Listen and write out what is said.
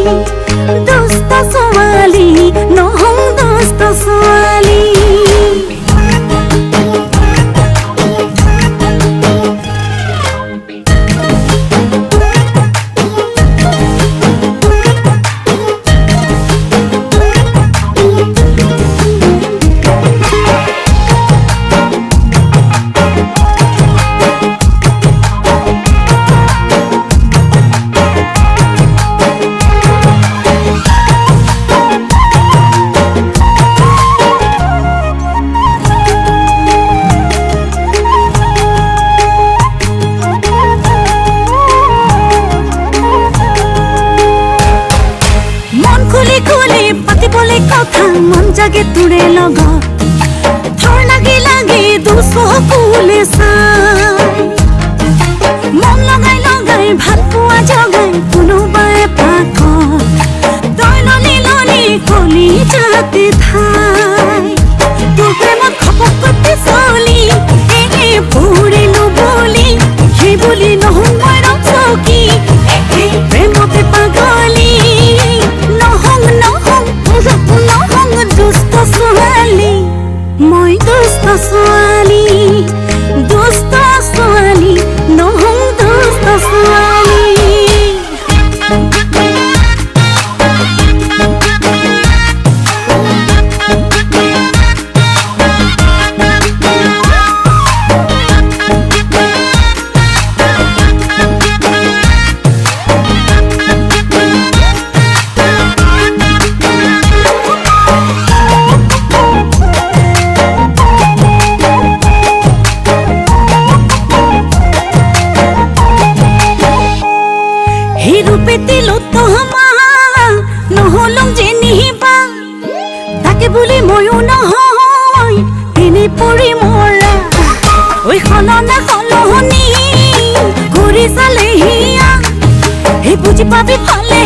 দুষ্ট ছোৱালী নহওঁ দুষ্ট ছোৱালী मन जागे तुरे लगा थर लगे लगे दूसो कुले मन लगाई लगाई भाल पुआ जगाई कोनो बाए पाक तय लली लली कली जाते थाई तोर प्रेमत खपक करते चली एगे पड़िलो बोली সেই বুলি নহওঁ মই ৰচকি প্ৰেমতে পাগলী নহওঁ নহওঁ দুষ্ট ছোৱালী মই দুষ্ট ছোৱালী নহওঁ দুষ্ট ছোৱালী নহলং যে নিহিবা তাকে বুলি ময়ো নহয় এনে পৰি মৰা ঐ খলনা খলনি ঘূৰি চালে হিয়া সেই বুজি পাবি ফালে